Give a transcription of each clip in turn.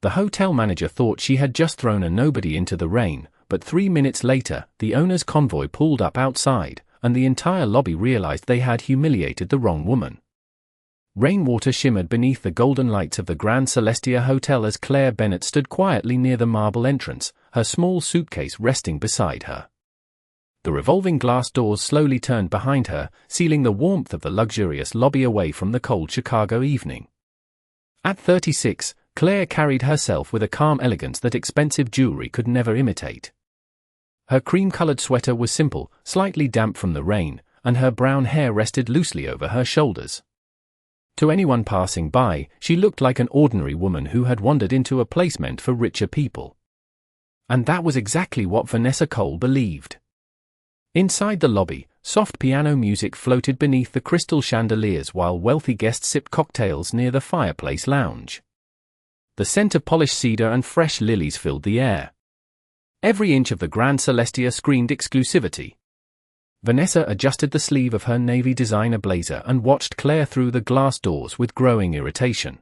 The hotel manager thought she had just thrown a nobody into the rain, but 3 minutes later, the owner's convoy pulled up outside, and the entire lobby realized they had humiliated the wrong woman. Rainwater shimmered beneath the golden lights of the Grand Celestia Hotel as Claire Bennett stood quietly near the marble entrance, her small suitcase resting beside her. The revolving glass doors slowly turned behind her, sealing the warmth of the luxurious lobby away from the cold Chicago evening. At 36, Claire carried herself with a calm elegance that expensive jewelry could never imitate. Her cream-colored sweater was simple, slightly damp from the rain, and her brown hair rested loosely over her shoulders. To anyone passing by, she looked like an ordinary woman who had wandered into a place meant for richer people. And that was exactly what Vanessa Cole believed. Inside the lobby, soft piano music floated beneath the crystal chandeliers while wealthy guests sipped cocktails near the fireplace lounge. The scent of polished cedar and fresh lilies filled the air. Every inch of the Grand Celestia screamed exclusivity. Vanessa adjusted the sleeve of her navy designer blazer and watched Claire through the glass doors with growing irritation.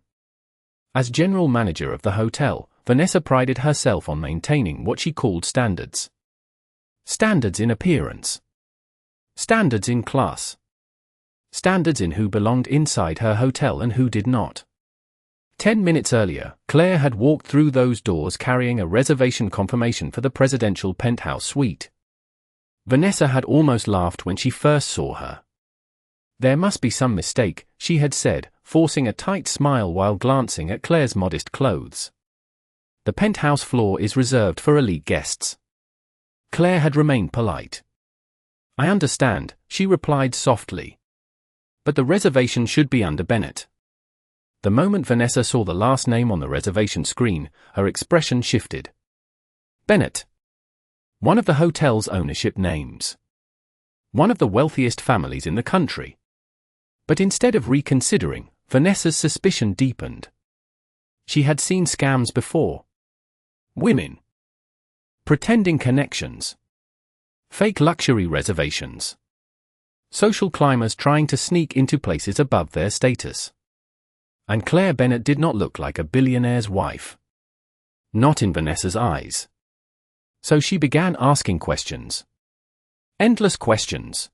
As general manager of the hotel, Vanessa prided herself on maintaining what she called standards. Standards in appearance. Standards in class. Standards in who belonged inside her hotel and who did not. 10 minutes earlier, Claire had walked through those doors carrying a reservation confirmation for the presidential penthouse suite. Vanessa had almost laughed when she first saw her. There must be some mistake, she had said, forcing a tight smile while glancing at Claire's modest clothes. The penthouse floor is reserved for elite guests. Claire had remained polite. I understand, she replied softly. But the reservation should be under Bennett. The moment Vanessa saw the last name on the reservation screen, her expression shifted. Bennett. One of the hotel's ownership names. One of the wealthiest families in the country. But instead of reconsidering, Vanessa's suspicion deepened. She had seen scams before. Women. Pretending connections. Fake luxury reservations. Social climbers trying to sneak into places above their status. And Claire Bennett did not look like a billionaire's wife. Not in Vanessa's eyes. So she began asking questions. Endless questions.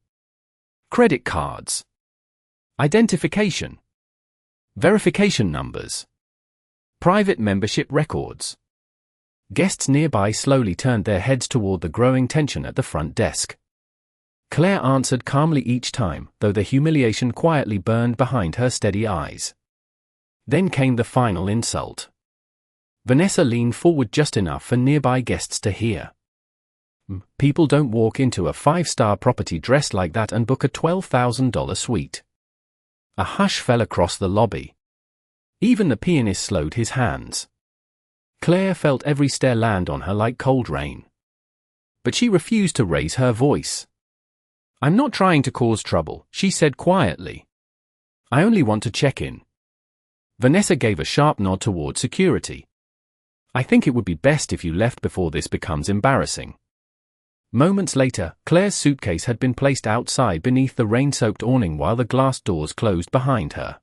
Credit cards. Identification. Verification numbers. Private membership records. Guests nearby slowly turned their heads toward the growing tension at the front desk. Claire answered calmly each time, though the humiliation quietly burned behind her steady eyes. Then came the final insult. Vanessa leaned forward just enough for nearby guests to hear. People don't walk into a 5-star property dressed like that and book a $12,000 suite. A hush fell across the lobby. Even the pianist slowed his hands. Claire felt every stare land on her like cold rain. But she refused to raise her voice. I'm not trying to cause trouble, she said quietly. I only want to check in. Vanessa gave a sharp nod toward security. I think it would be best if you left before this becomes embarrassing. Moments later, Claire's suitcase had been placed outside beneath the rain-soaked awning while the glass doors closed behind her.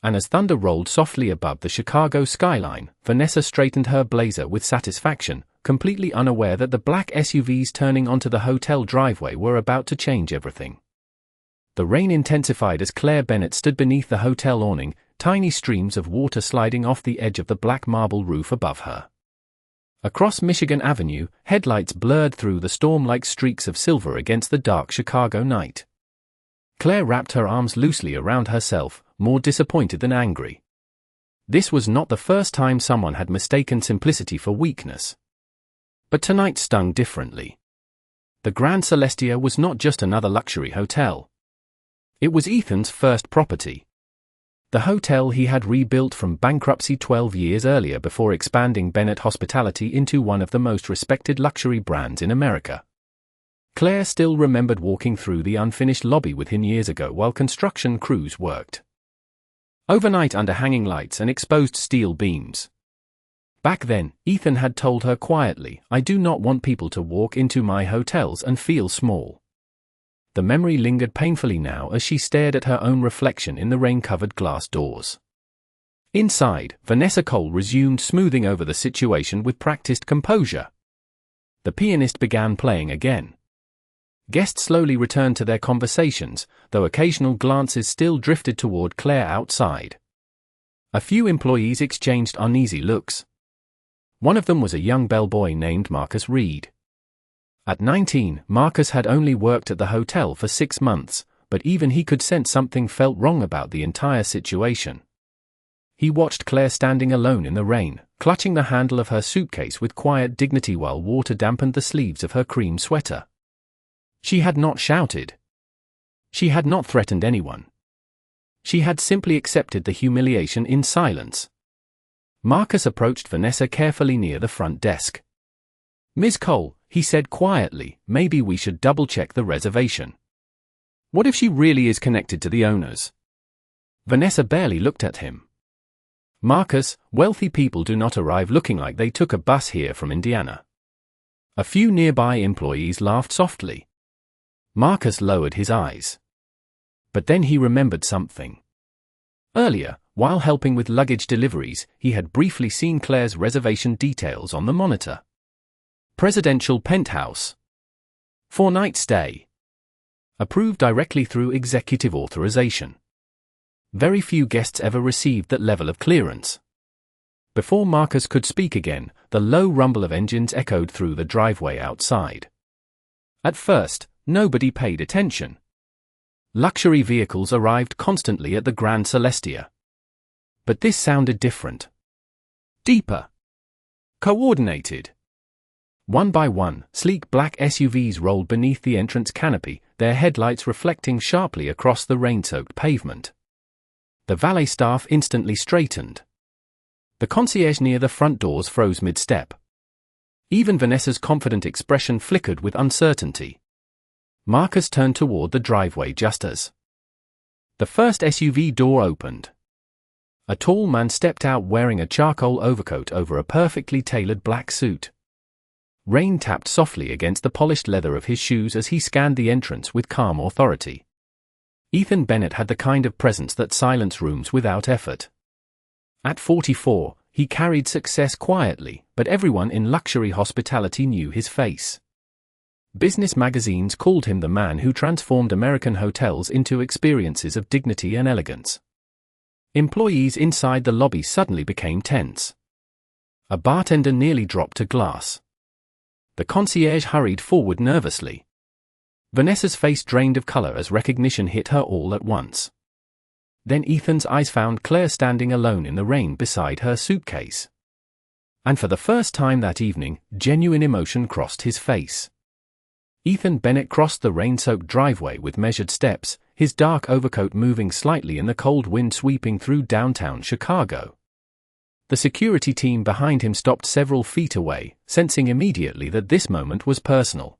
And as thunder rolled softly above the Chicago skyline, Vanessa straightened her blazer with satisfaction, completely unaware that the black SUVs turning onto the hotel driveway were about to change everything. The rain intensified as Claire Bennett stood beneath the hotel awning, tiny streams of water sliding off the edge of the black marble roof above her. Across Michigan Avenue, headlights blurred through the storm like streaks of silver against the dark Chicago night. Claire wrapped her arms loosely around herself, more disappointed than angry. This was not the first time someone had mistaken simplicity for weakness. But tonight stung differently. The Grand Celestia was not just another luxury hotel. It was Ethan's first property. The hotel he had rebuilt from bankruptcy 12 years earlier before expanding Bennett Hospitality into one of the most respected luxury brands in America. Claire still remembered walking through the unfinished lobby with him years ago while construction crews worked overnight under hanging lights and exposed steel beams. Back then, Ethan had told her quietly, I do not want people to walk into my hotels and feel small. The memory lingered painfully now as she stared at her own reflection in the rain-covered glass doors. Inside, Vanessa Cole resumed smoothing over the situation with practiced composure. The pianist began playing again. Guests slowly returned to their conversations, though occasional glances still drifted toward Claire outside. A few employees exchanged uneasy looks. One of them was a young bellboy named Marcus Reed. At 19, Marcus had only worked at the hotel for 6 months, but even he could sense something felt wrong about the entire situation. He watched Claire standing alone in the rain, clutching the handle of her suitcase with quiet dignity while water dampened the sleeves of her cream sweater. She had not shouted. She had not threatened anyone. She had simply accepted the humiliation in silence. Marcus approached Vanessa carefully near the front desk. "Ms. Cole," he said quietly, "maybe we should double-check the reservation. What if she really is connected to the owners?" Vanessa barely looked at him. "Marcus, wealthy people do not arrive looking like they took a bus here from Indiana." A few nearby employees laughed softly. Marcus lowered his eyes. But then he remembered something. Earlier, while helping with luggage deliveries, he had briefly seen Claire's reservation details on the monitor. Presidential penthouse. 4-night stay. Approved directly through executive authorization. Very few guests ever received that level of clearance. Before Marcus could speak again, the low rumble of engines echoed through the driveway outside. At first, nobody paid attention. Luxury vehicles arrived constantly at the Grand Celestia. But this sounded different. Deeper. Coordinated. One by one, sleek black SUVs rolled beneath the entrance canopy, their headlights reflecting sharply across the rain-soaked pavement. The valet staff instantly straightened. The concierge near the front doors froze mid-step. Even Vanessa's confident expression flickered with uncertainty. Marcus turned toward the driveway just as the first SUV door opened. A tall man stepped out wearing a charcoal overcoat over a perfectly tailored black suit. Rain tapped softly against the polished leather of his shoes as he scanned the entrance with calm authority. Ethan Bennett had the kind of presence that silenced rooms without effort. At 44, he carried success quietly, but everyone in luxury hospitality knew his face. Business magazines called him the man who transformed American hotels into experiences of dignity and elegance. Employees inside the lobby suddenly became tense. A bartender nearly dropped a glass. The concierge hurried forward nervously. Vanessa's face drained of color as recognition hit her all at once. Then Ethan's eyes found Claire standing alone in the rain beside her suitcase. And for the first time that evening, genuine emotion crossed his face. Ethan Bennett crossed the rain-soaked driveway with measured steps, his dark overcoat moving slightly in the cold wind sweeping through downtown Chicago. The security team behind him stopped several feet away, sensing immediately that this moment was personal.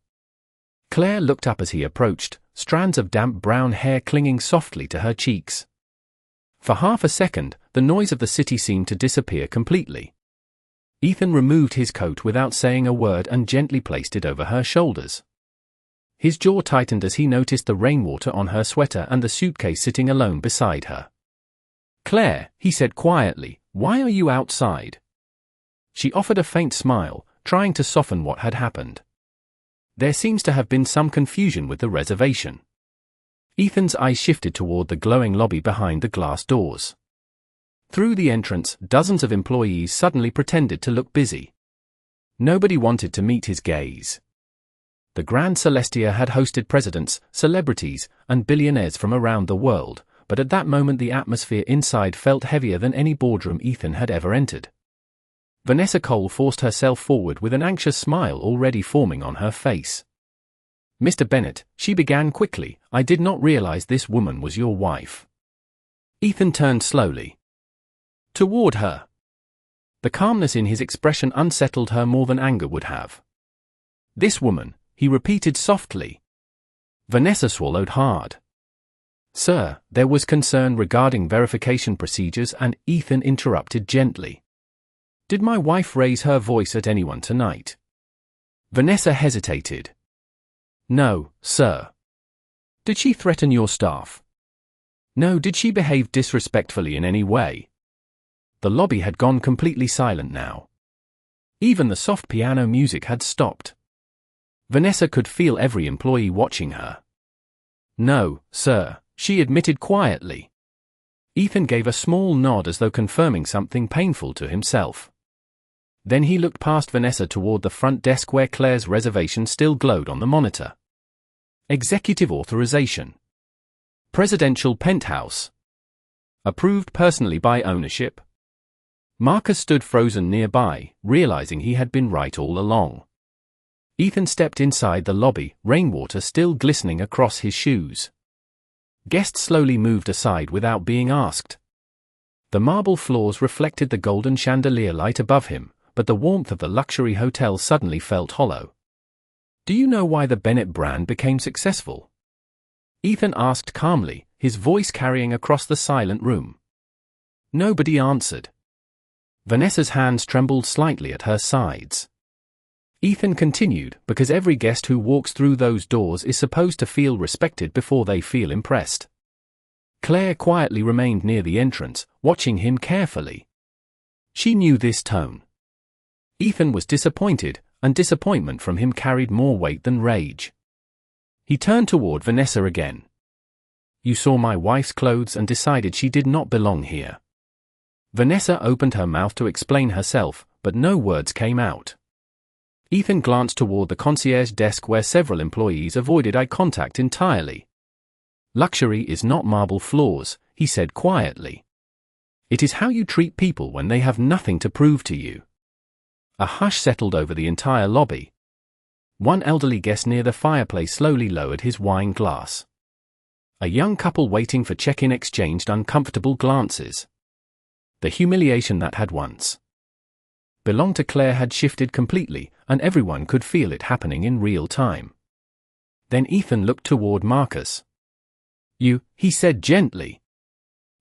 Claire looked up as he approached, strands of damp brown hair clinging softly to her cheeks. For half a second, the noise of the city seemed to disappear completely. Ethan removed his coat without saying a word and gently placed it over her shoulders. His jaw tightened as he noticed the rainwater on her sweater and the suitcase sitting alone beside her. "Claire," he said quietly, "why are you outside?" She offered a faint smile, trying to soften what had happened. There seems to have been some confusion with the reservation. Ethan's eyes shifted toward the glowing lobby behind the glass doors. Through the entrance, dozens of employees suddenly pretended to look busy. Nobody wanted to meet his gaze. The Grand Celestia had hosted presidents, celebrities, and billionaires from around the world, but at that moment the atmosphere inside felt heavier than any boardroom Ethan had ever entered. Vanessa Cole forced herself forward with an anxious smile already forming on her face. "Mr. Bennett," she began quickly, "I did not realize this woman was your wife." Ethan turned slowly toward her. The calmness in his expression unsettled her more than anger would have. "This woman," he repeated softly. Vanessa swallowed hard. "Sir, there was concern regarding verification procedures," and Ethan interrupted gently. "Did my wife raise her voice at anyone tonight?" Vanessa hesitated. "No, sir." "Did she threaten your staff?" "No." "Did she behave disrespectfully in any way?" The lobby had gone completely silent now. Even the soft piano music had stopped. Vanessa could feel every employee watching her. "No, sir," she admitted quietly. Ethan gave a small nod as though confirming something painful to himself. Then he looked past Vanessa toward the front desk where Claire's reservation still glowed on the monitor. Executive authorization. Presidential penthouse. Approved personally by ownership. Marcus stood frozen nearby, realizing he had been right all along. Ethan stepped inside the lobby, rainwater still glistening across his shoes. Guests slowly moved aside without being asked. The marble floors reflected the golden chandelier light above him, but the warmth of the luxury hotel suddenly felt hollow. "Do you know why the Bennett brand became successful?" Ethan asked calmly, his voice carrying across the silent room. Nobody answered. Vanessa's hands trembled slightly at her sides. Ethan continued, "Because every guest who walks through those doors is supposed to feel respected before they feel impressed." Claire quietly remained near the entrance, watching him carefully. She knew this tone. Ethan was disappointed, and disappointment from him carried more weight than rage. He turned toward Vanessa again. "You saw my wife's clothes and decided she did not belong here." Vanessa opened her mouth to explain herself, but no words came out. Ethan glanced toward the concierge desk where several employees avoided eye contact entirely. "Luxury is not marble floors," he said quietly. "It is how you treat people when they have nothing to prove to you." A hush settled over the entire lobby. One elderly guest near the fireplace slowly lowered his wine glass. A young couple waiting for check-in exchanged uncomfortable glances. The humiliation that had once belonged to Claire had shifted completely, and everyone could feel it happening in real time. Then Ethan looked toward Marcus. "You," he said gently.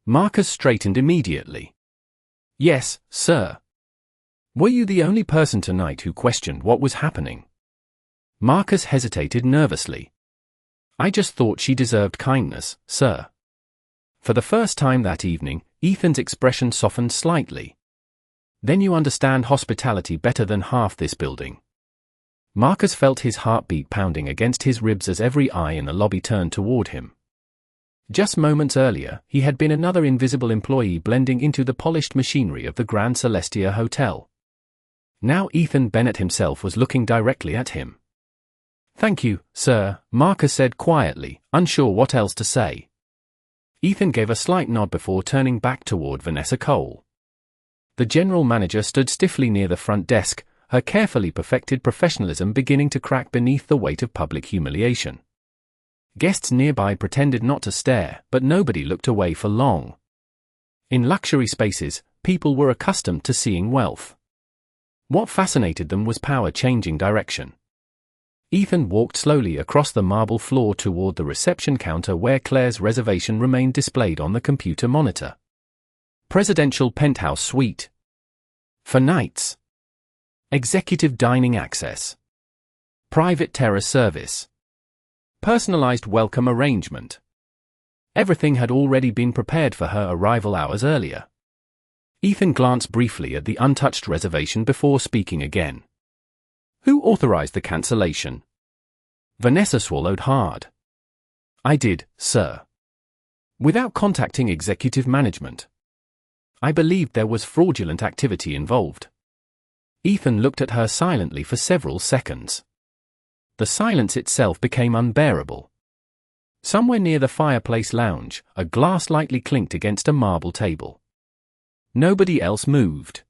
Marcus straightened immediately. "Yes, sir." "Were you the only person tonight who questioned what was happening?" Marcus hesitated nervously. "I just thought she deserved kindness, sir." For the first time that evening, Ethan's expression softened slightly. "Then you understand hospitality better than half this building." Marcus felt his heartbeat pounding against his ribs as every eye in the lobby turned toward him. Just moments earlier, he had been another invisible employee blending into the polished machinery of the Grand Celestia Hotel. Now Ethan Bennett himself was looking directly at him. "Thank you, sir," Marcus said quietly, unsure what else to say. Ethan gave a slight nod before turning back toward Vanessa Cole. The general manager stood stiffly near the front desk, her carefully perfected professionalism beginning to crack beneath the weight of public humiliation. Guests nearby pretended not to stare, but nobody looked away for long. In luxury spaces, people were accustomed to seeing wealth. What fascinated them was power changing direction. Ethan walked slowly across the marble floor toward the reception counter where Claire's reservation remained displayed on the computer monitor. Presidential penthouse suite. For nights. Executive dining access. Private terrace service. Personalized welcome arrangement. Everything had already been prepared for her arrival hours earlier. Ethan glanced briefly at the untouched reservation before speaking again. "Who authorized the cancellation?" Vanessa swallowed hard. "I did, sir. Without contacting executive management. I believed there was fraudulent activity involved." Ethan looked at her silently for several seconds. The silence itself became unbearable. Somewhere near the fireplace lounge, a glass lightly clinked against a marble table. Nobody else moved.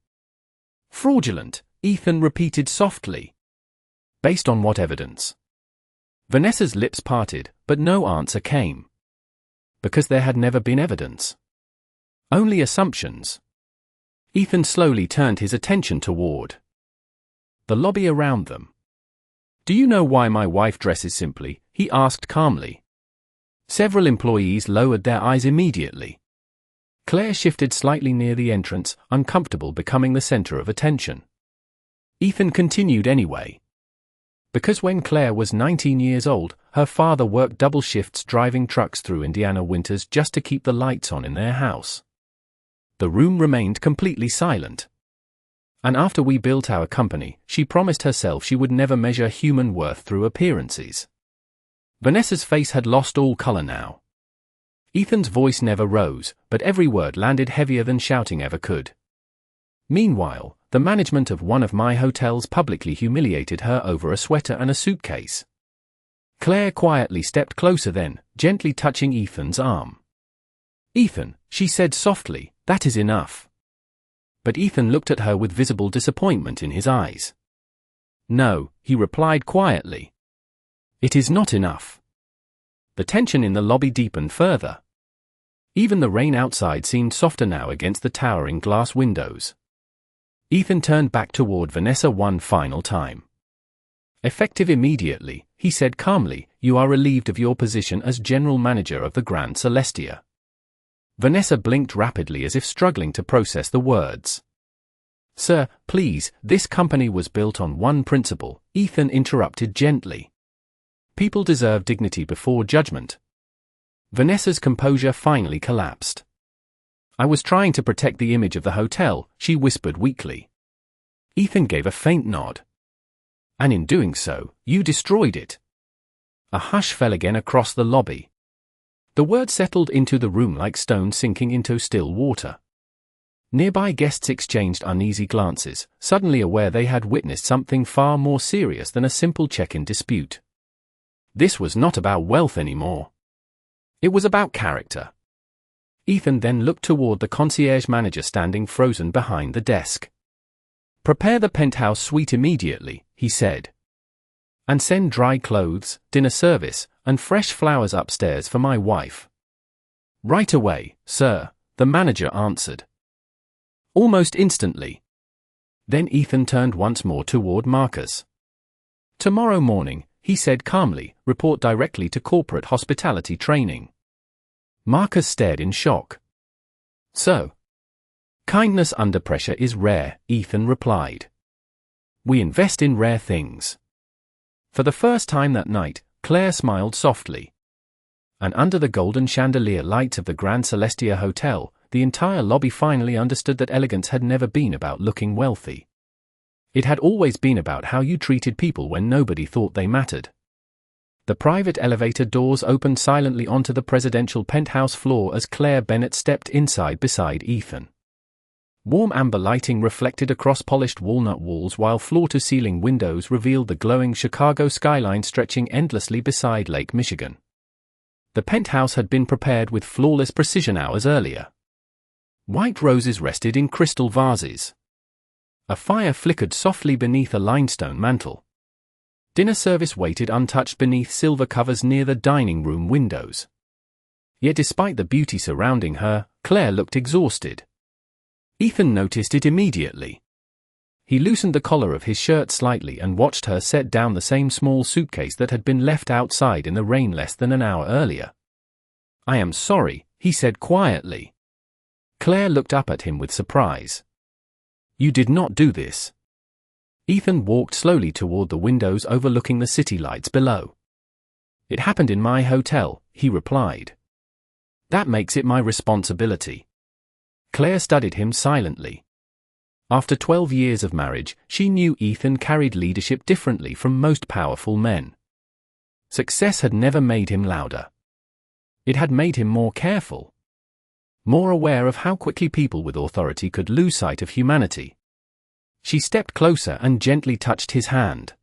"Fraudulent," Ethan repeated softly. "Based on what evidence?" Vanessa's lips parted, but no answer came. Because there had never been evidence. Only assumptions. Ethan slowly turned his attention toward the lobby around them. "Do you know why my wife dresses simply?" he asked calmly. Several employees lowered their eyes immediately. Claire shifted slightly near the entrance, uncomfortable becoming the center of attention. Ethan continued anyway. Because when Claire was 19 years old, her father worked double shifts driving trucks through Indiana winters just to keep the lights on in their house. The room remained completely silent. And after we built our company, she promised herself she would never measure human worth through appearances. Vanessa's face had lost all color now. Ethan's voice never rose, but every word landed heavier than shouting ever could. Meanwhile, the management of one of my hotels publicly humiliated her over a sweater and a suitcase. Claire quietly stepped closer then, gently touching Ethan's arm. "Ethan," she said softly, "that is enough." But Ethan looked at her with visible disappointment in his eyes. "No," he replied quietly. "It is not enough." The tension in the lobby deepened further. Even the rain outside seemed softer now against the towering glass windows. Ethan turned back toward Vanessa one final time. "Effective immediately," he said calmly, "you are relieved of your position as general manager of the Grand Celestia." Vanessa blinked rapidly as if struggling to process the words. "Sir, please, this company was built on one principle," Ethan interrupted gently. "People deserve dignity before judgment." Vanessa's composure finally collapsed. "I was trying to protect the image of the hotel," she whispered weakly. Ethan gave a faint nod. "And in doing so, you destroyed it." A hush fell again across the lobby. The words settled into the room like stones sinking into still water. Nearby guests exchanged uneasy glances, suddenly aware they had witnessed something far more serious than a simple check-in dispute. This was not about wealth anymore. It was about character. Ethan then looked toward the concierge manager standing frozen behind the desk. "Prepare the penthouse suite immediately," he said. "And send dry clothes, dinner service, and fresh flowers upstairs for my wife." "Right away, sir," the manager answered. Almost instantly. Then Ethan turned once more toward Marcus. "Tomorrow morning," he said calmly, "report directly to corporate hospitality training." Marcus stared in shock. "So? Kindness under pressure is rare," Ethan replied. "We invest in rare things." For the first time that night, Claire smiled softly. And under the golden chandelier lights of the Grand Celestia Hotel, the entire lobby finally understood that elegance had never been about looking wealthy. It had always been about how you treated people when nobody thought they mattered. The private elevator doors opened silently onto the presidential penthouse floor as Claire Bennett stepped inside beside Ethan. Warm amber lighting reflected across polished walnut walls while floor-to-ceiling windows revealed the glowing Chicago skyline stretching endlessly beside Lake Michigan. The penthouse had been prepared with flawless precision hours earlier. White roses rested in crystal vases. A fire flickered softly beneath a limestone mantel. Dinner service waited untouched beneath silver covers near the dining room windows. Yet despite the beauty surrounding her, Claire looked exhausted. Ethan noticed it immediately. He loosened the collar of his shirt slightly and watched her set down the same small suitcase that had been left outside in the rain less than an hour earlier. "I am sorry," he said quietly. Claire looked up at him with surprise. "You did not do this." Ethan walked slowly toward the windows overlooking the city lights below. "It happened in my hotel," he replied. "That makes it my responsibility." Claire studied him silently. After 12 years of marriage, she knew Ethan carried leadership differently from most powerful men. Success had never made him louder. It had made him more careful. More aware of how quickly people with authority could lose sight of humanity. She stepped closer and gently touched his hand.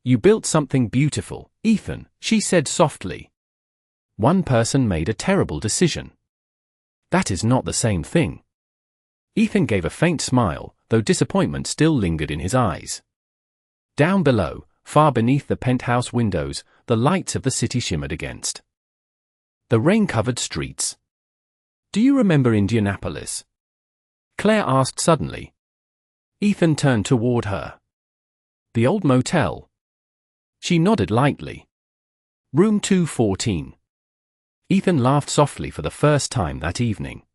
"You built something beautiful, Ethan," she said softly. "One person made a terrible decision. That is not the same thing." Ethan gave a faint smile, though disappointment still lingered in his eyes. Down below, far beneath the penthouse windows, the lights of the city shimmered against the rain-covered streets. "Do you remember Indianapolis?" Claire asked suddenly. Ethan turned toward her. "The old motel?" She nodded lightly. "Room 214. Ethan laughed softly for the first time that evening.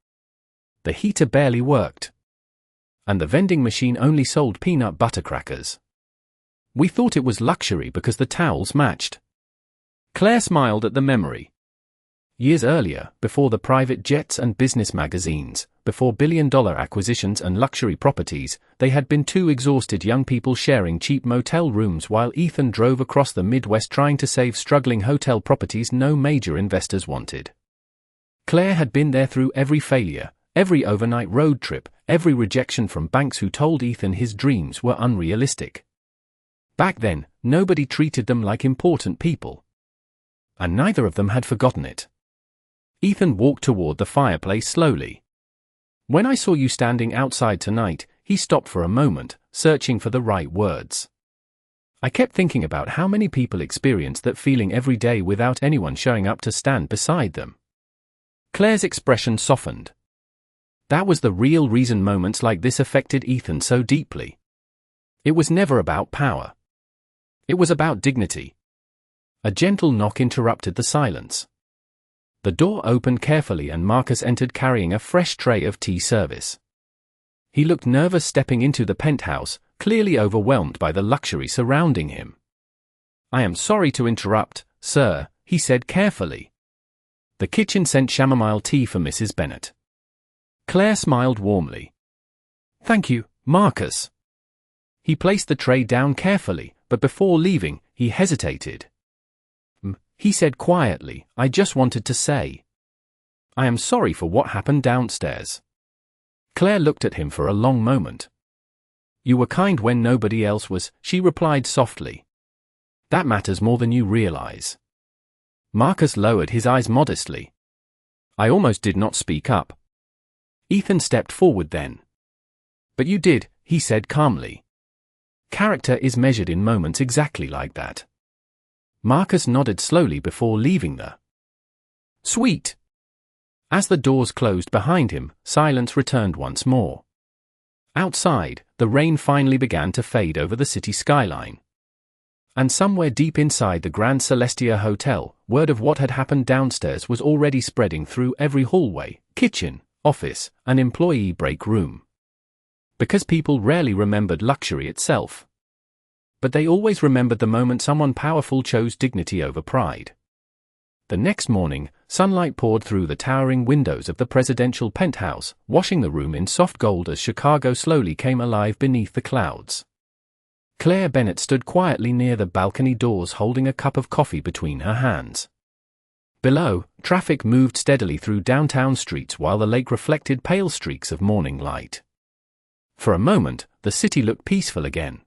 The heater barely worked. And the vending machine only sold peanut butter crackers. "We thought it was luxury because the towels matched." Claire smiled at the memory. Years earlier, before the private jets and business magazines, before billion-dollar acquisitions and luxury properties, they had been two exhausted young people sharing cheap motel rooms while Ethan drove across the Midwest trying to save struggling hotel properties no major investors wanted. Claire had been there through every failure, every overnight road trip, every rejection from banks who told Ethan his dreams were unrealistic. Back then, nobody treated them like important people. And neither of them had forgotten it. Ethan walked toward the fireplace slowly. "When I saw you standing outside tonight," he stopped for a moment, searching for the right words. "I kept thinking about how many people experience that feeling every day without anyone showing up to stand beside them." Claire's expression softened. That was the real reason moments like this affected Ethan so deeply. It was never about power. It was about dignity. A gentle knock interrupted the silence. The door opened carefully and Marcus entered carrying a fresh tray of tea service. He looked nervous stepping into the penthouse, clearly overwhelmed by the luxury surrounding him. "I am sorry to interrupt, sir," he said carefully. The kitchen sent chamomile tea for Mrs. Bennet. Claire smiled warmly. "Thank you, Marcus." He placed the tray down carefully, but before leaving, he hesitated. He said quietly, "I just wanted to say, I am sorry for what happened downstairs." Claire looked at him for a long moment. "You were kind when nobody else was," she replied softly. "That matters more than you realize." Marcus lowered his eyes modestly. "I almost did not speak up." Ethan stepped forward then. "But you did," he said calmly. "Character is measured in moments exactly like that." Marcus nodded slowly before leaving the suite. As the doors closed behind him, silence returned once more. Outside, the rain finally began to fade over the city skyline. And somewhere deep inside the Grand Celestia Hotel, word of what had happened downstairs was already spreading through every hallway, kitchen, office, and employee break room. Because people rarely remembered luxury itself. But they always remembered the moment someone powerful chose dignity over pride. The next morning, sunlight poured through the towering windows of the presidential penthouse, washing the room in soft gold as Chicago slowly came alive beneath the clouds. Claire Bennet stood quietly near the balcony doors holding a cup of coffee between her hands. Below, traffic moved steadily through downtown streets while the lake reflected pale streaks of morning light. For a moment, the city looked peaceful again.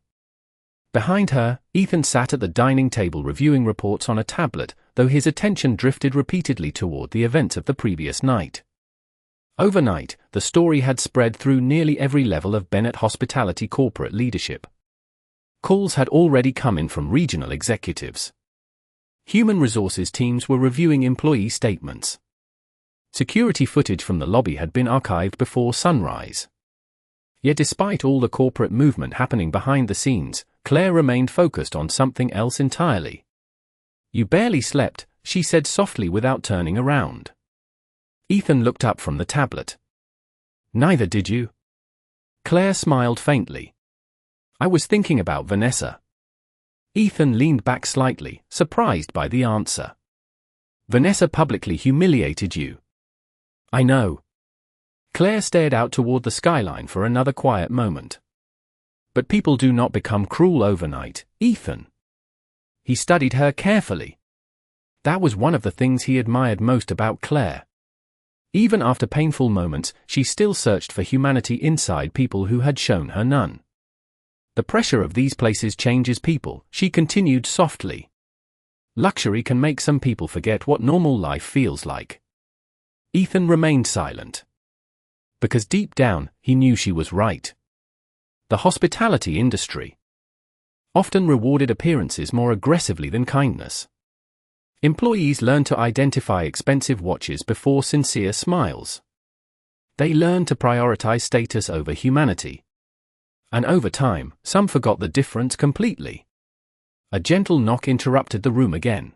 Behind her, Ethan sat at the dining table reviewing reports on a tablet, though his attention drifted repeatedly toward the events of the previous night. Overnight, the story had spread through nearly every level of Bennet Hospitality corporate leadership. Calls had already come in from regional executives. Human resources teams were reviewing employee statements. Security footage from the lobby had been archived before sunrise. Yet despite all the corporate movement happening behind the scenes, Claire remained focused on something else entirely. "You barely slept," she said softly without turning around. Ethan looked up from the tablet. "Neither did you." Claire smiled faintly. "I was thinking about Vanessa." Ethan leaned back slightly, surprised by the answer. "Vanessa publicly humiliated you." "I know." Claire stared out toward the skyline for another quiet moment. "But people do not become cruel overnight, Ethan." He studied her carefully. That was one of the things he admired most about Claire. Even after painful moments, she still searched for humanity inside people who had shown her none. "The pressure of these places changes people," she continued softly. "Luxury can make some people forget what normal life feels like." Ethan remained silent. Because deep down, he knew she was right. The hospitality industry often rewarded appearances more aggressively than kindness. Employees learned to identify expensive watches before sincere smiles. They learned to prioritize status over humanity. And over time, some forgot the difference completely. A gentle knock interrupted the room again.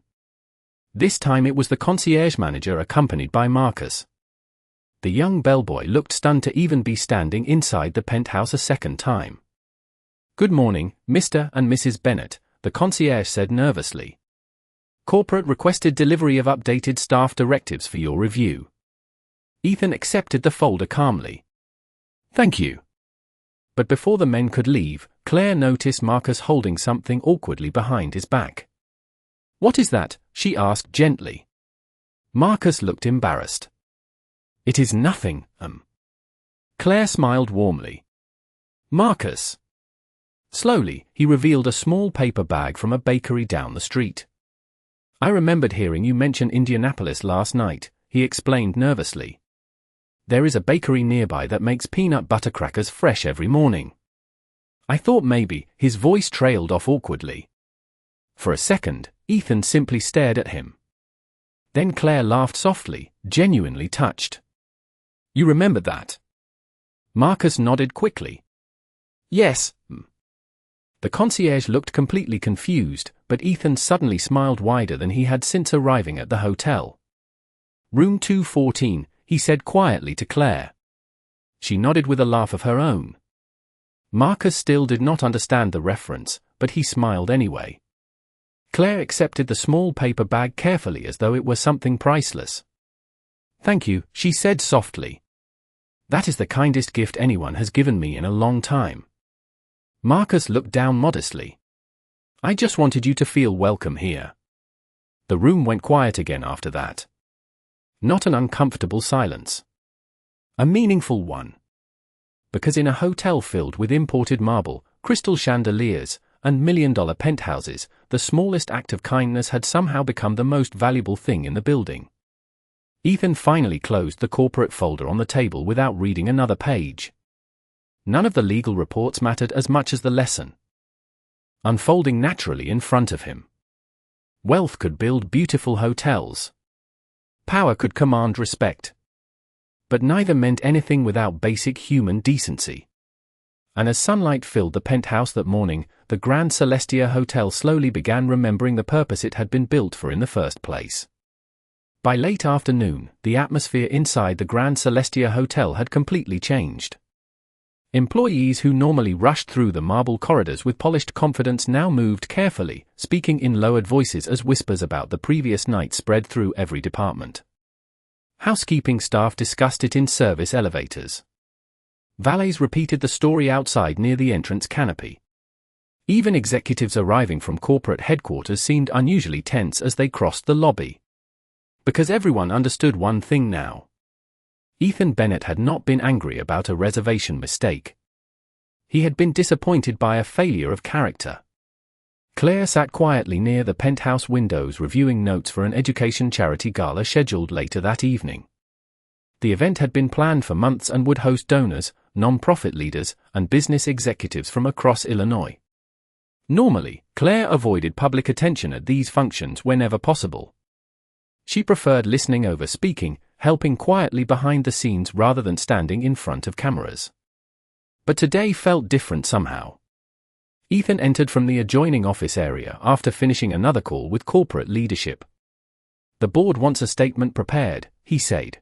This time it was the concierge manager accompanied by Marcus. The young bellboy looked stunned to even be standing inside the penthouse a second time. "Good morning, Mr. and Mrs. Bennet," the concierge said nervously. "Corporate requested delivery of updated staff directives for your review." Ethan accepted the folder calmly. "Thank you." But before the men could leave, Claire noticed Marcus holding something awkwardly behind his back. "What is that?" she asked gently. Marcus looked embarrassed. "It is nothing, Claire smiled warmly. "Marcus." Slowly, he revealed a small paper bag from a bakery down the street. "I remembered hearing you mention Indianapolis last night," he explained nervously. "There is a bakery nearby that makes peanut butter crackers fresh every morning." I thought maybe. His voice trailed off awkwardly. For a second, Ethan simply stared at him. Then Claire laughed softly, genuinely touched. "You remember that?" Marcus nodded quickly. "Yes." The concierge looked completely confused, but Ethan suddenly smiled wider than he had since arriving at the hotel. "Room 214, he said quietly to Claire. She nodded with a laugh of her own. Marcus still did not understand the reference, but he smiled anyway. Claire accepted the small paper bag carefully as though it were something priceless. "Thank you," she said softly. "That is the kindest gift anyone has given me in a long time." Marcus looked down modestly. "I just wanted you to feel welcome here." The room went quiet again after that. Not an uncomfortable silence. A meaningful one. Because in a hotel filled with imported marble, crystal chandeliers, and million-dollar penthouses, the smallest act of kindness had somehow become the most valuable thing in the building. Ethan finally closed the corporate folder on the table without reading another page. None of the legal reports mattered as much as the lesson. Unfolding naturally in front of him. Wealth could build beautiful hotels. Power could command respect. But neither meant anything without basic human decency. And as sunlight filled the penthouse that morning, the Grand Celestia Hotel slowly began remembering the purpose it had been built for in the first place. By late afternoon, the atmosphere inside the Grand Celestia Hotel had completely changed. Employees who normally rushed through the marble corridors with polished confidence now moved carefully, speaking in lowered voices as whispers about the previous night spread through every department. Housekeeping staff discussed it in service elevators. Valets repeated the story outside near the entrance canopy. Even executives arriving from corporate headquarters seemed unusually tense as they crossed the lobby. Because everyone understood one thing now. Ethan Bennett had not been angry about a reservation mistake. He had been disappointed by a failure of character. Claire sat quietly near the penthouse windows reviewing notes for an education charity gala scheduled later that evening. The event had been planned for months and would host donors, non-profit leaders, and business executives from across Illinois. Normally, Claire avoided public attention at these functions whenever possible. She preferred listening over speaking, helping quietly behind the scenes rather than standing in front of cameras. But today felt different somehow. Ethan entered from the adjoining office area after finishing another call with corporate leadership. "The board wants a statement prepared," he said.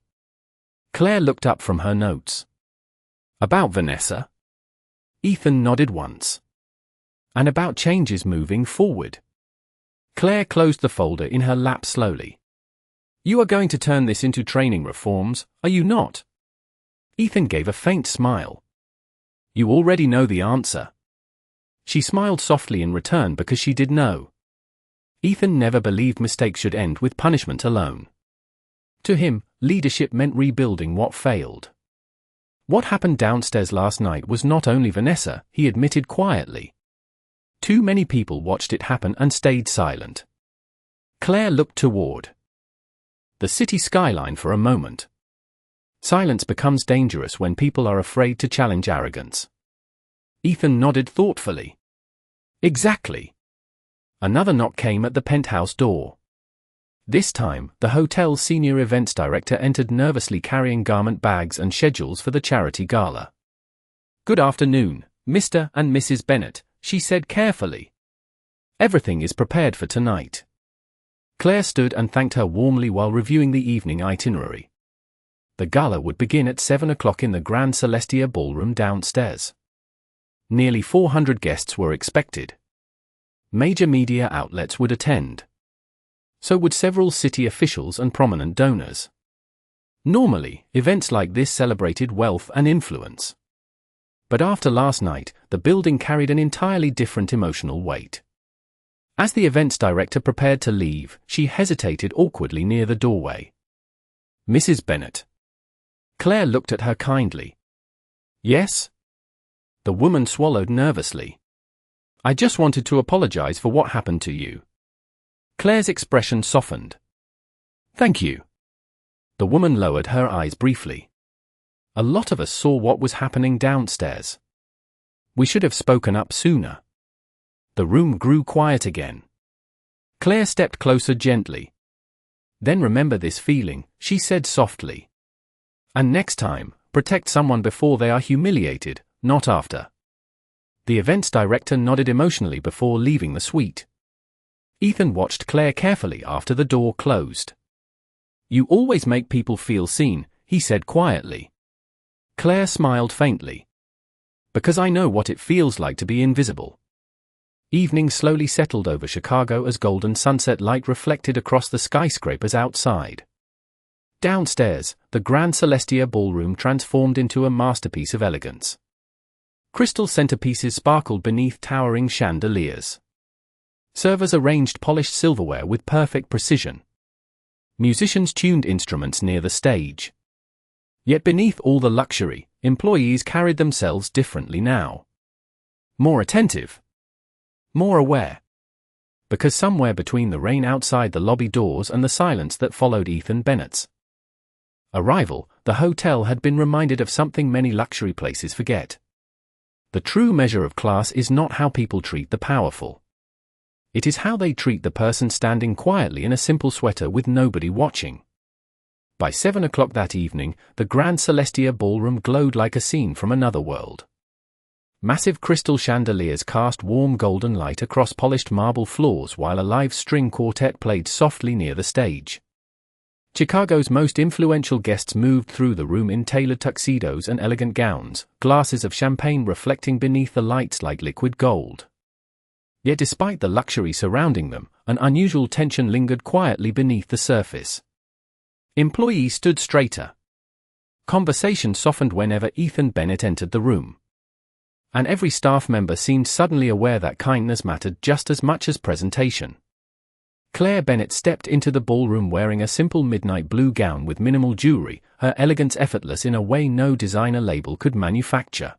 Claire looked up from her notes. "About Vanessa?" Ethan nodded once. "And about changes moving forward." Claire closed the folder in her lap slowly. "You are going to turn this into training reforms, are you not?" Ethan gave a faint smile. "You already know the answer." She smiled softly in return because she did know. Ethan never believed mistakes should end with punishment alone. To him, leadership meant rebuilding what failed. What happened downstairs last night was not only Vanessa, he admitted quietly. Too many people watched it happen and stayed silent. Claire looked toward the city skyline for a moment. Silence becomes dangerous when people are afraid to challenge arrogance. Ethan nodded thoughtfully. "Exactly." Another knock came at the penthouse door. This time, the hotel's senior events director entered nervously carrying garment bags and schedules for the charity gala. "Good afternoon, Mr. and Mrs. Bennett," she said carefully. "Everything is prepared for tonight." Claire stood and thanked her warmly while reviewing the evening itinerary. The gala would begin at 7 o'clock in the Grand Celestia ballroom downstairs. Nearly 400 guests were expected. Major media outlets would attend. So would several city officials and prominent donors. Normally, events like this celebrated wealth and influence. But after last night, the building carried an entirely different emotional weight. As the events director prepared to leave, she hesitated awkwardly near the doorway. "Mrs. Bennet." Claire looked at her kindly. "Yes?" The woman swallowed nervously. "I just wanted to apologize for what happened to you." Claire's expression softened. "Thank you." The woman lowered her eyes briefly. "A lot of us saw what was happening downstairs. We should have spoken up sooner." The room grew quiet again. Claire stepped closer gently. "Then remember this feeling," she said softly. "And next time, protect someone before they are humiliated, not after." The events director nodded emotionally before leaving the suite. Ethan watched Claire carefully after the door closed. "You always make people feel seen," he said quietly. Claire smiled faintly. "Because I know what it feels like to be invisible." Evening slowly settled over Chicago as golden sunset light reflected across the skyscrapers outside. Downstairs, the Grand Celestia ballroom transformed into a masterpiece of elegance. Crystal centerpieces sparkled beneath towering chandeliers. Servers arranged polished silverware with perfect precision. Musicians tuned instruments near the stage. Yet beneath all the luxury, employees carried themselves differently now. More attentive. More aware. Because somewhere between the rain outside the lobby doors and the silence that followed Ethan Bennett's arrival, the hotel had been reminded of something many luxury places forget. The true measure of class is not how people treat the powerful. It is how they treat the person standing quietly in a simple sweater with nobody watching. By 7 o'clock that evening, the Grand Celestia ballroom glowed like a scene from another world. Massive crystal chandeliers cast warm golden light across polished marble floors while a live string quartet played softly near the stage. Chicago's most influential guests moved through the room in tailored tuxedos and elegant gowns, glasses of champagne reflecting beneath the lights like liquid gold. Yet despite the luxury surrounding them, an unusual tension lingered quietly beneath the surface. Employees stood straighter. Conversation softened whenever Ethan Bennett entered the room. And every staff member seemed suddenly aware that kindness mattered just as much as presentation. Claire Bennett stepped into the ballroom wearing a simple midnight blue gown with minimal jewelry, her elegance effortless in a way no designer label could manufacture.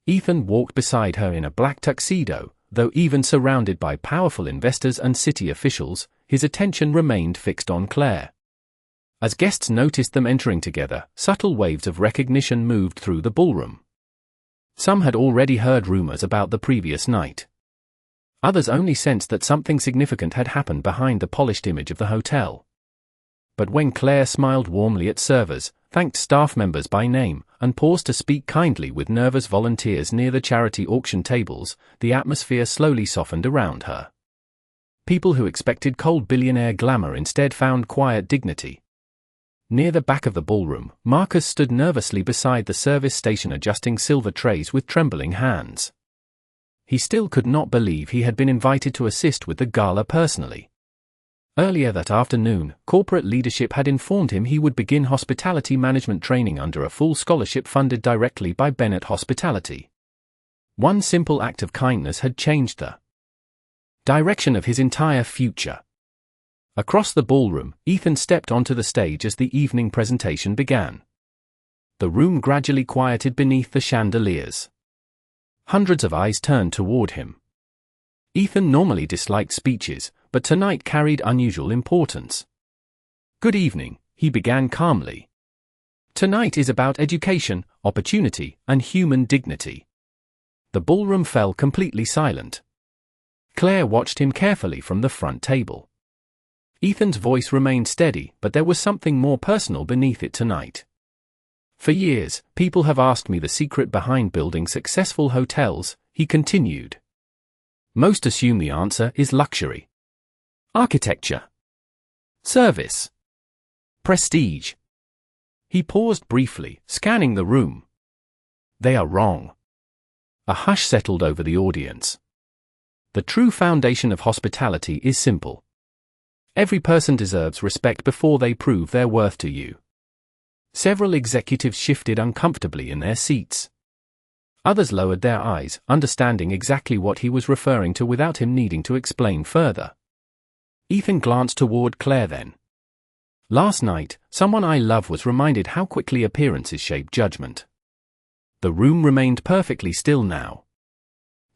Ethan walked beside her in a black tuxedo, though even surrounded by powerful investors and city officials, his attention remained fixed on Claire. As guests noticed them entering together, subtle waves of recognition moved through the ballroom. Some had already heard rumors about the previous night. Others only sensed that something significant had happened behind the polished image of the hotel. But when Claire smiled warmly at servers, thanked staff members by name, and paused to speak kindly with nervous volunteers near the charity auction tables, the atmosphere slowly softened around her. People who expected cold billionaire glamour instead found quiet dignity. Near the back of the ballroom, Marcus stood nervously beside the service station adjusting silver trays with trembling hands. He still could not believe he had been invited to assist with the gala personally. Earlier that afternoon, corporate leadership had informed him he would begin hospitality management training under a full scholarship funded directly by Bennett Hospitality. One simple act of kindness had changed the direction of his entire future. Across the ballroom, Ethan stepped onto the stage as the evening presentation began. The room gradually quieted beneath the chandeliers. Hundreds of eyes turned toward him. Ethan normally disliked speeches, but tonight carried unusual importance. "Good evening," he began calmly. "Tonight is about education, opportunity, and human dignity." The ballroom fell completely silent. Claire watched him carefully from the front table. Ethan's voice remained steady, but there was something more personal beneath it tonight. "For years, people have asked me the secret behind building successful hotels," he continued. "Most assume the answer is luxury. Architecture. Service. Prestige." He paused briefly, scanning the room. They are wrong. A hush settled over the audience. The true foundation of hospitality is simple. Every person deserves respect before they prove their worth to you. Several executives shifted uncomfortably in their seats. Others lowered their eyes, understanding exactly what he was referring to without him needing to explain further. Ethan glanced toward Claire then. Last night, someone I love was reminded how quickly appearances shape judgment. The room remained perfectly still now.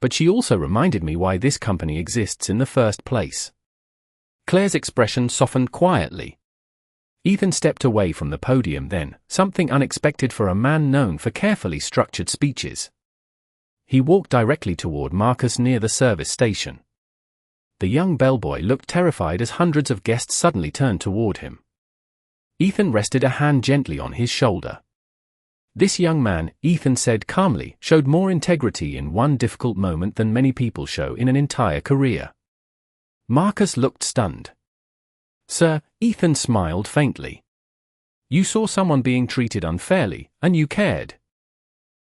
But she also reminded me why this company exists in the first place. Claire's expression softened quietly. Ethan stepped away from the podium then, something unexpected for a man known for carefully structured speeches. He walked directly toward Marcus near the service station. The young bellboy looked terrified as hundreds of guests suddenly turned toward him. Ethan rested a hand gently on his shoulder. This young man, Ethan said calmly, showed more integrity in one difficult moment than many people show in an entire career. Marcus looked stunned. Sir, Ethan smiled faintly. You saw someone being treated unfairly, and you cared.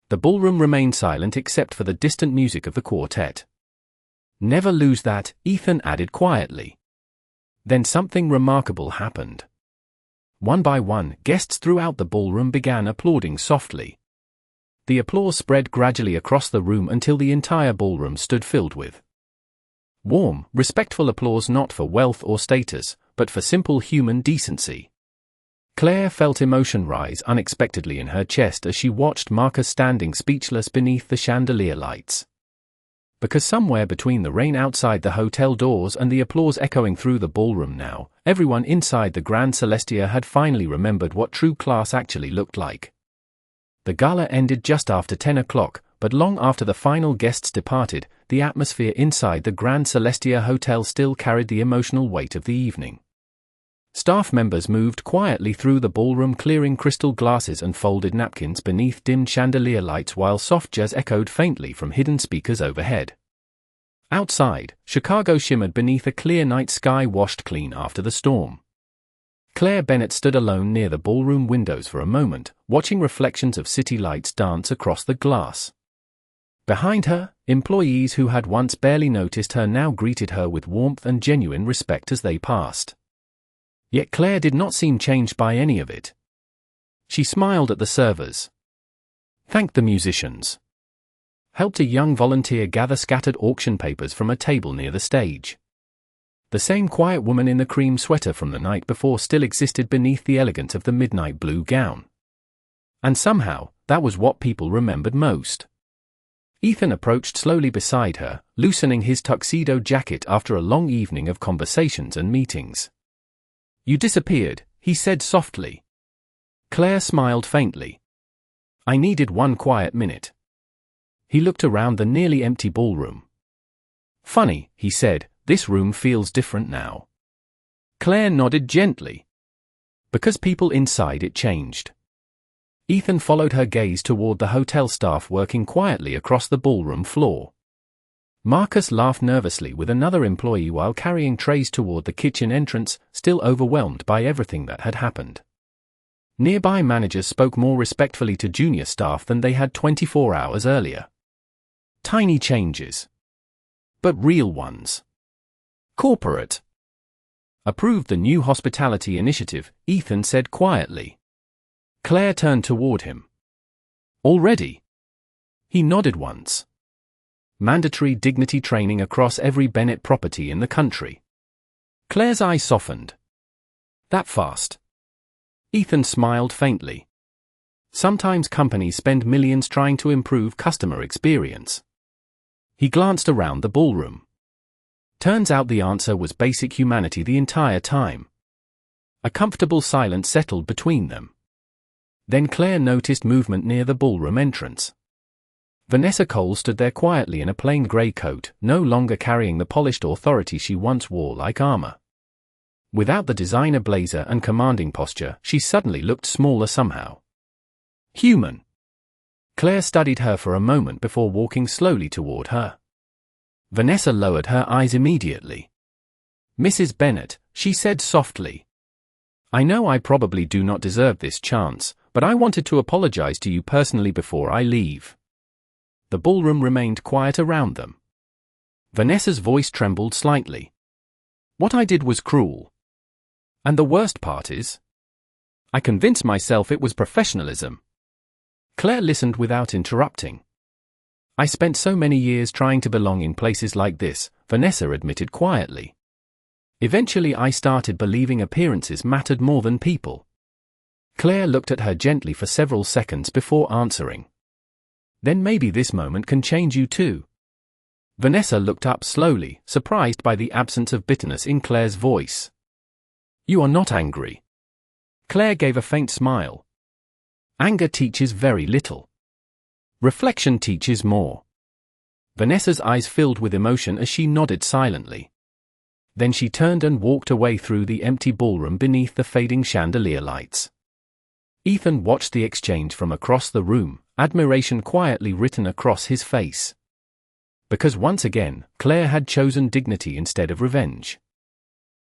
The ballroom remained silent except for the distant music of the quartet. Never lose that, Ethan added quietly. Then something remarkable happened. One by one, guests throughout the ballroom began applauding softly. The applause spread gradually across the room until the entire ballroom stood filled with warm, respectful applause, not for wealth or status, but for simple human decency. Claire felt emotion rise unexpectedly in her chest as she watched Marcus standing speechless beneath the chandelier lights. Because somewhere between the rain outside the hotel doors and the applause echoing through the ballroom now, everyone inside the Grand Celestia had finally remembered what true class actually looked like. The gala ended just after 10 o'clock, but long after the final guests departed, the atmosphere inside the Grand Celestia Hotel still carried the emotional weight of the evening. Staff members moved quietly through the ballroom, clearing crystal glasses and folded napkins beneath dim chandelier lights while soft jazz echoed faintly from hidden speakers overhead. Outside, Chicago shimmered beneath a clear night sky washed clean after the storm. Claire Bennett stood alone near the ballroom windows for a moment, watching reflections of city lights dance across the glass. Behind her, employees who had once barely noticed her now greeted her with warmth and genuine respect as they passed. Yet Claire did not seem changed by any of it. She smiled at the servers, thanked the musicians, helped a young volunteer gather scattered auction papers from a table near the stage. The same quiet woman in the cream sweater from the night before still existed beneath the elegance of the midnight blue gown. And somehow, that was what people remembered most. Ethan approached slowly beside her, loosening his tuxedo jacket after a long evening of conversations and meetings. You disappeared, he said softly. Claire smiled faintly. I needed one quiet minute. He looked around the nearly empty ballroom. Funny, he said, this room feels different now. Claire nodded gently. Because people inside it changed. Ethan followed her gaze toward the hotel staff working quietly across the ballroom floor. Marcus laughed nervously with another employee while carrying trays toward the kitchen entrance, still overwhelmed by everything that had happened. Nearby managers spoke more respectfully to junior staff than they had 24 hours earlier. Tiny changes. But real ones. Corporate. Approved the new hospitality initiative, Ethan said quietly. Claire turned toward him. Already? He nodded once. Mandatory dignity training across every Bennett property in the country. Claire's eyes softened. That fast? Ethan smiled faintly. Sometimes companies spend millions trying to improve customer experience. He glanced around the ballroom. Turns out the answer was basic humanity the entire time. A comfortable silence settled between them. Then Claire noticed movement near the ballroom entrance. Vanessa Cole stood there quietly in a plain grey coat, no longer carrying the polished authority she once wore like armor. Without the designer blazer and commanding posture, she suddenly looked smaller somehow. Human. Claire studied her for a moment before walking slowly toward her. Vanessa lowered her eyes immediately. Mrs. Bennett, she said softly. I know I probably do not deserve this chance, but I wanted to apologize to you personally before I leave. The ballroom remained quiet around them. Vanessa's voice trembled slightly. What I did was cruel. And the worst part is, I convinced myself it was professionalism. Claire listened without interrupting. I spent so many years trying to belong in places like this, Vanessa admitted quietly. Eventually I started believing appearances mattered more than people. Claire looked at her gently for several seconds before answering. Then maybe this moment can change you too. Vanessa looked up slowly, surprised by the absence of bitterness in Claire's voice. You are not angry. Claire gave a faint smile. Anger teaches very little. Reflection teaches more. Vanessa's eyes filled with emotion as she nodded silently. Then she turned and walked away through the empty ballroom beneath the fading chandelier lights. Ethan watched the exchange from across the room, admiration quietly written across his face. Because once again, Claire had chosen dignity instead of revenge.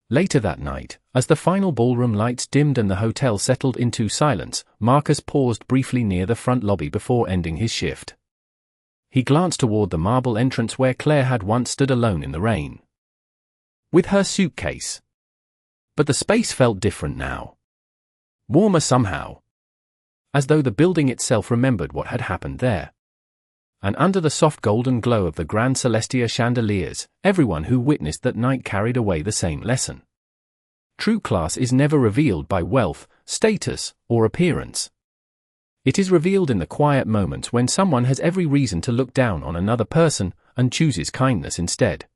Later that night, as the final ballroom lights dimmed and the hotel settled into silence, Marcus paused briefly near the front lobby before ending his shift. He glanced toward the marble entrance where Claire had once stood alone in the rain, with her suitcase. But the space felt different now. Warmer somehow. As though the building itself remembered what had happened there. And under the soft golden glow of the Grand Celestia chandeliers, everyone who witnessed that night carried away the same lesson. True class is never revealed by wealth, status, or appearance. It is revealed in the quiet moments when someone has every reason to look down on another person and chooses kindness instead.